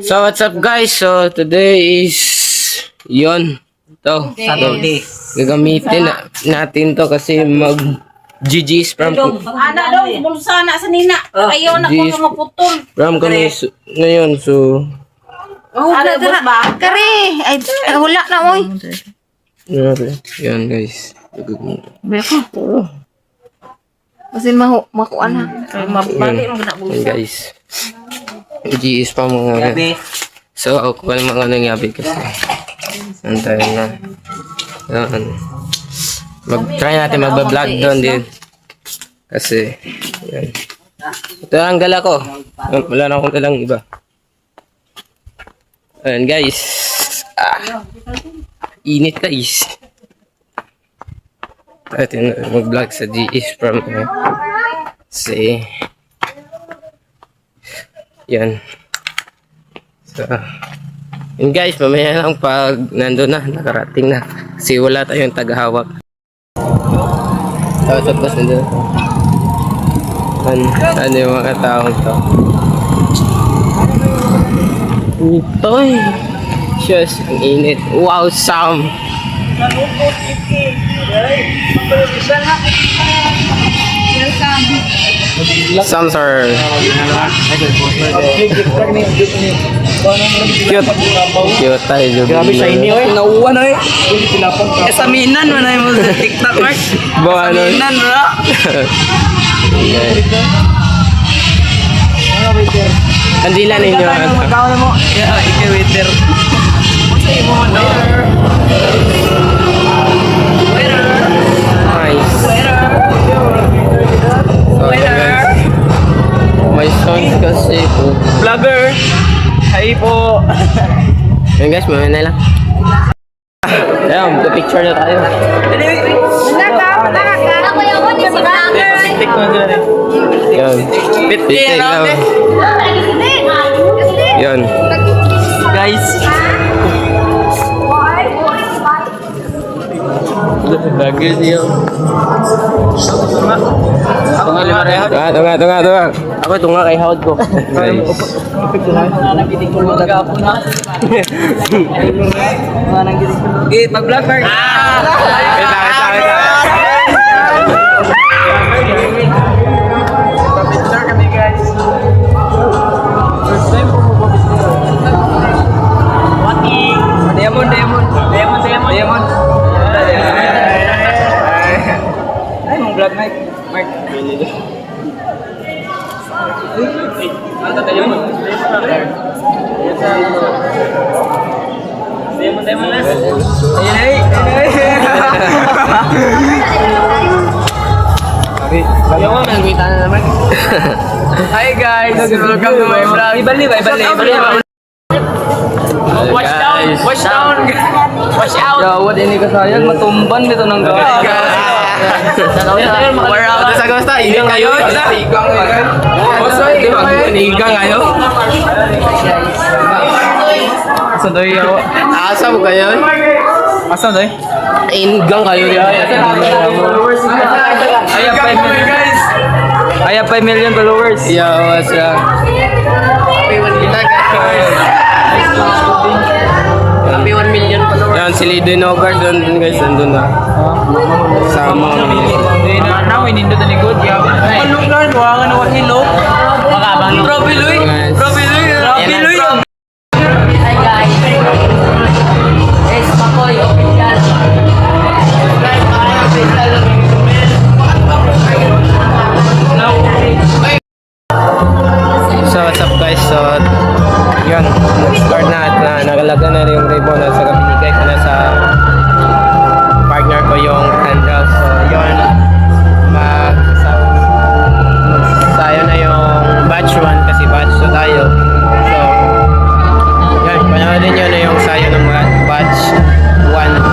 So what's up guys? So today is yon to Saturday. gagamitin natin to kasi mag GG's from Ana daw, bulsa na sa nina. Ayaw na Jeez. ko maputol. kami ngayon. So Ano ba? Kari! Ay, wala na oy. yan guys. Beko. Kasi makuha na. Mabali mo na Yan bulsa. guys. GG's pa mga so ako pa naman nangyari kasi antayin na. Yan. Try natin magbablog doon din. Kasi, yan. Ito ang gala ko. Wala na akong dalang iba. Ayan guys. Init guys. Atin mag-vlog sa GS from kasi yan. So, yun guys, mamaya lang pag nandun na, nakarating na. Kasi wala tayong tagahawak. Tapos nandun. Ano yung mga taong to? Utoy! Diyos, ang init. Wow, Sam! Sam, sir. Cute. Cute tayo. Grabe shiny oy. Nauwan oy. Kasaminan mo na yung sa TikTok, Mark. Bawa nun. Kasaminan mo na. Kandilan ninyo. Magkao na mo. Yeah, ikaw waiter. Nice. So, guys. May sounds kasi po. Vlogger. Hi po. Yun guys, mamaya na lang. Ayan, picture na tayo. Tik mo dyan eh. Yan. Pitik lang. Yan. Guys. Bagus siya. Tunga. Ako tunga kay hawad ko. Okay, mag-vlog Mark. Picture kami guys. First time po mo Diamond. Ay, mong vlog Mark. Diamond. Ay. Hi guys, welcome to my vlog. Ibali. Watch out. Gawad ini kasayag matumban dito ng gawad. Sa gusta, igang kayo. Igang kayo. Asa doy ako? Asa mo kayo? Asa doy? Igang kayo. I have 5 million followers. Yo, what's up? Kami 1 million followers. Yan, si Lido Nogard doon guys, nandun na. Sama kami. Now we need to the good. Anong guard? Wala ka na hello. Makabang. Probiloy. Hi guys. Es Pakoy official. Guys, So, what's up guys? So, yun. Start na at nagalaga na yung ribbon at saka binigay ko na sa partner ko yung candle. So, yun. Magsayo na yung batch 1 kasi batch 2 tayo. So, yun. Panoodin nyo na yung sayo ng mga batch 1.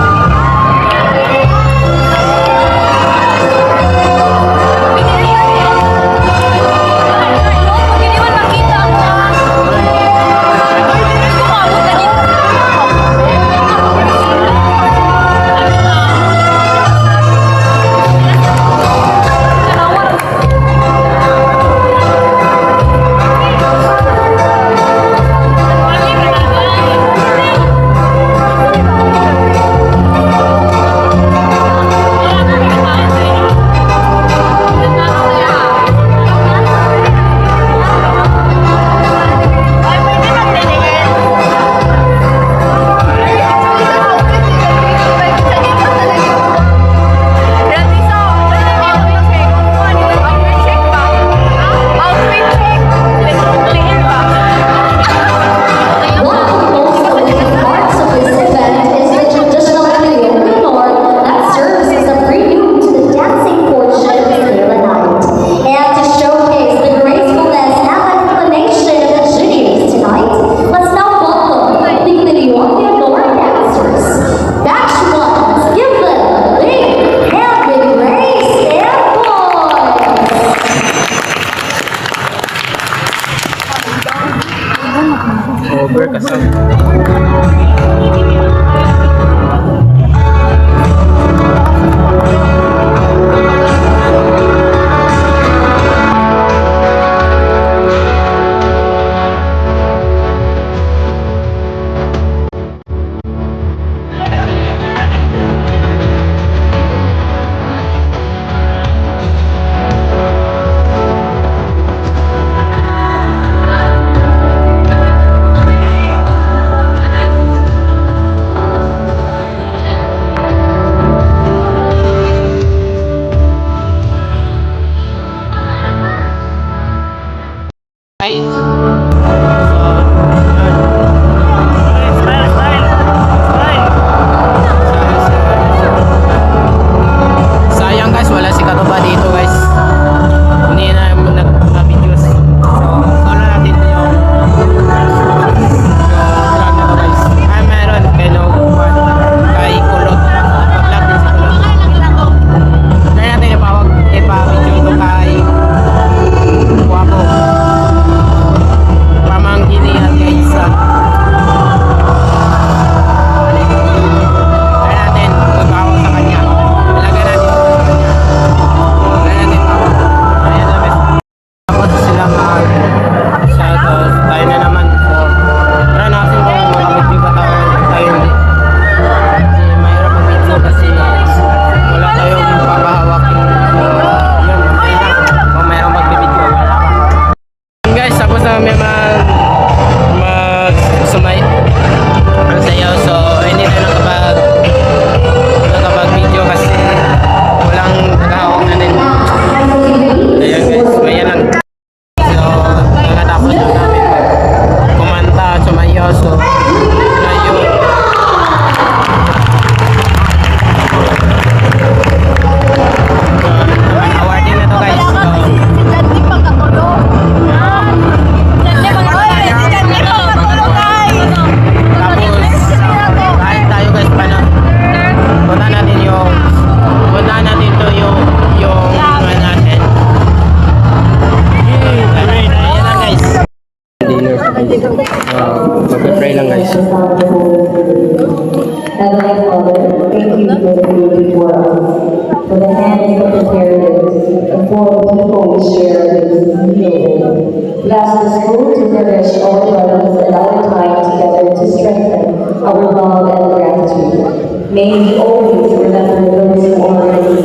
love and gratitude. May we always remember those who already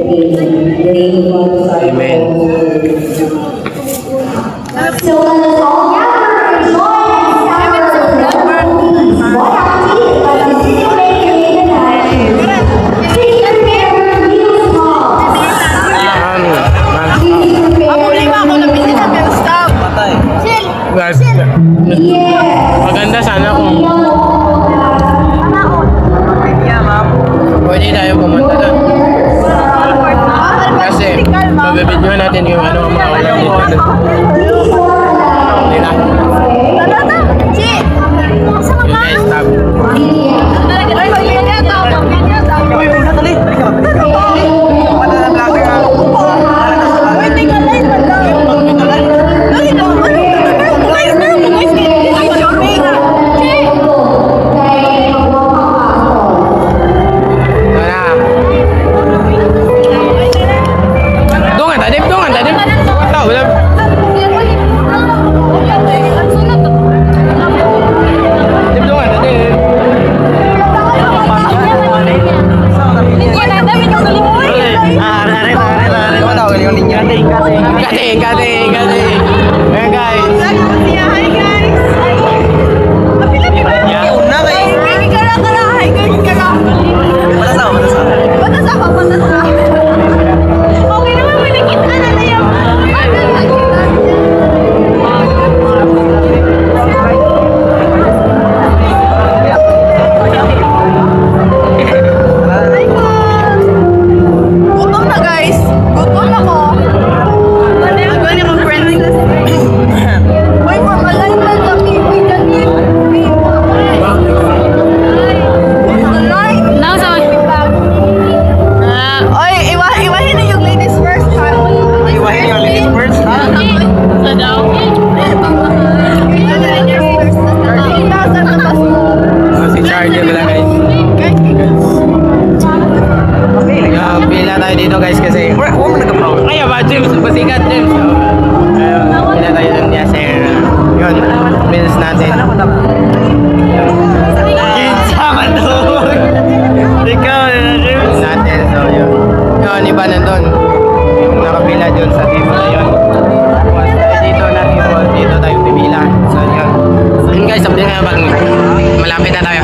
in the name of God. Amen. So let us all gather and join and celebrate what activity by the city making tonight. Please prepare meals hall. Please prepare. Yes. Maganda sana kung pwede tayo pumunta doon. Kasi mabibidyohan natin yung ano ang mga ulam dito. Hindi na. Yun guys, stop. Dungan tadi. Tahu belum? Dungan tadi. Kating. Eh guys. Si Charlie wala guys. Pila tayo dito guys kasi ayaw ba James? Pasikat James. Pila tayo dun niya sir. Yun, bills natin. Sama doon. Ikaw bills natin. So yun. Yun, iba nandun. Nakapila dun sa table na yun. Dito tayo pipila. So yun. Yun guys, sabi nga pag malapit na tayo.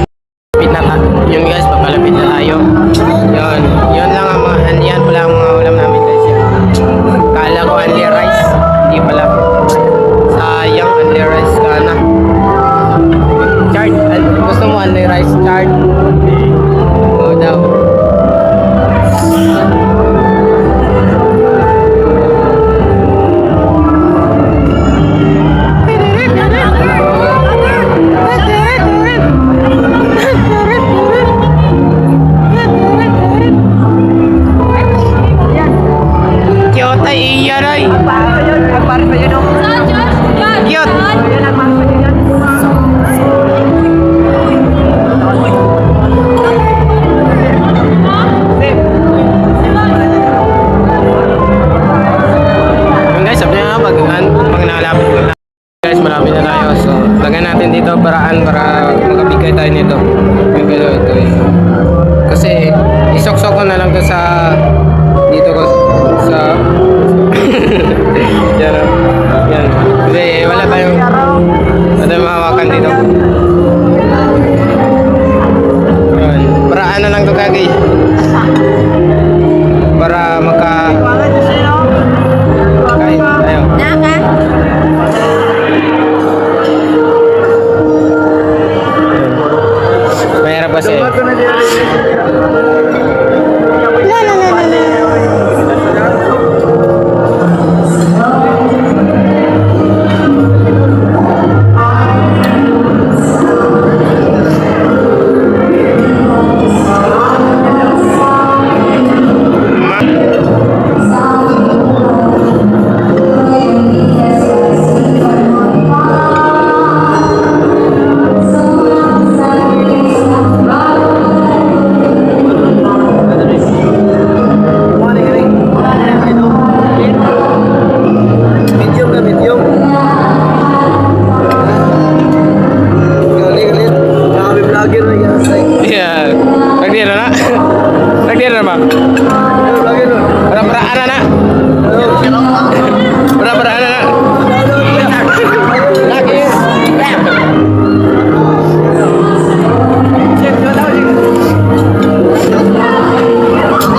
Yun guys, papalapit na tayo. Yun lang ang mga, yan pala ang mga ulam namin guys. Kala ko only rice, hindi pala. Sayang, only rice ka na. Chart, gusto mo only rice chart? Oo daw. Paraan para makabigay tayo nito. Ito. Kasi isok-sok ko na lang to sa dito ko sa yan. Kasi wala tayong mahawakan dito. Yan. Paraan na lang to kagi. Para kain tayo. Mahirap kasi. Yeah. Nagdira na. Nagdira na ba? Para-paraan na na. Para-paraan na na.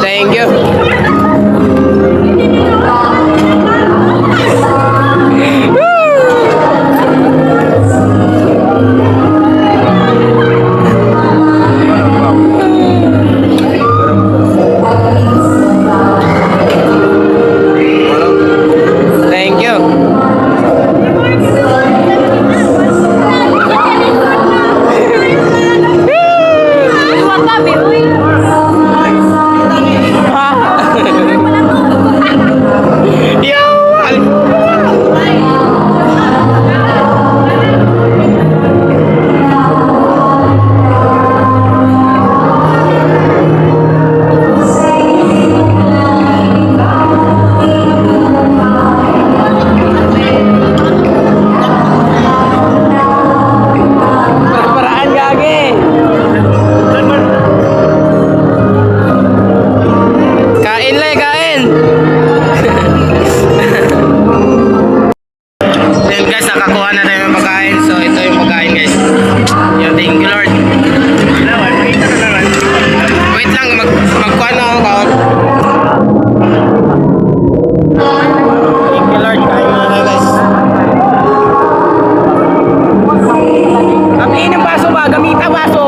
Thank you. Thank you. Paraan gagi. Kain le, kain. Then guys, nakakuha na tayo ng pagkain. So ito yung pagkain guys. Yung thank you Lord. Wait lang, magkuha na ako kaon. Thank you Lord, kain mo na guys. Kami ng baso ba? Gamita baso.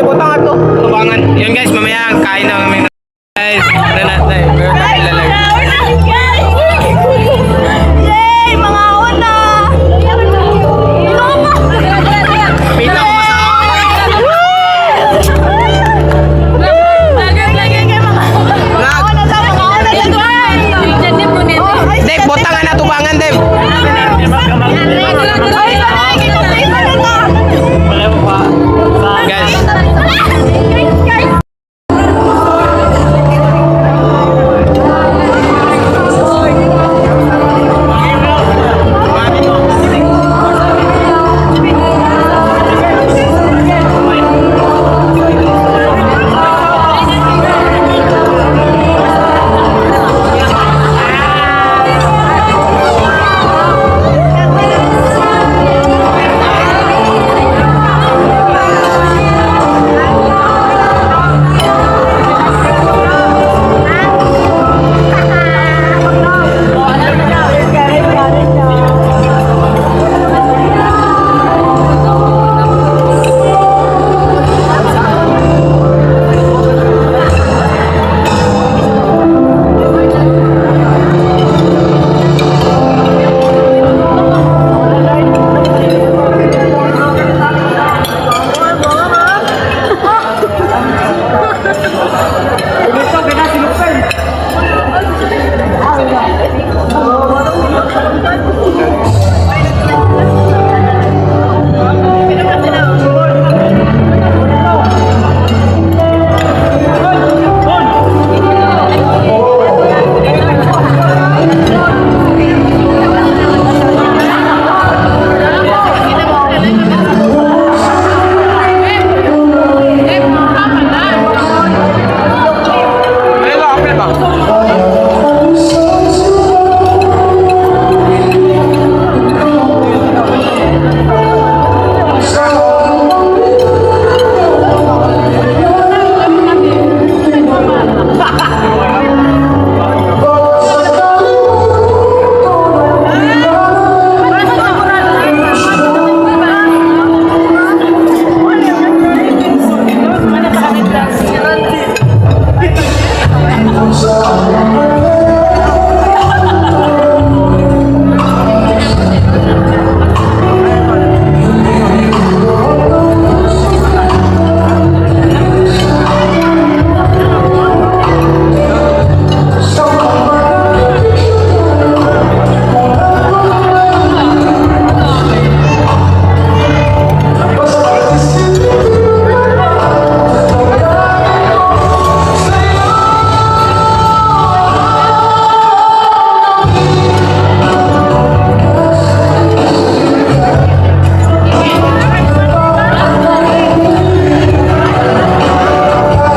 Butang ato. Tubangan. Yun guys, mamaya kain na kami. Guys, tara na tayo. Meron na ilalag. Kapita ko sa Dave, butangan na tubangan, Dave. Guys. Ano ba?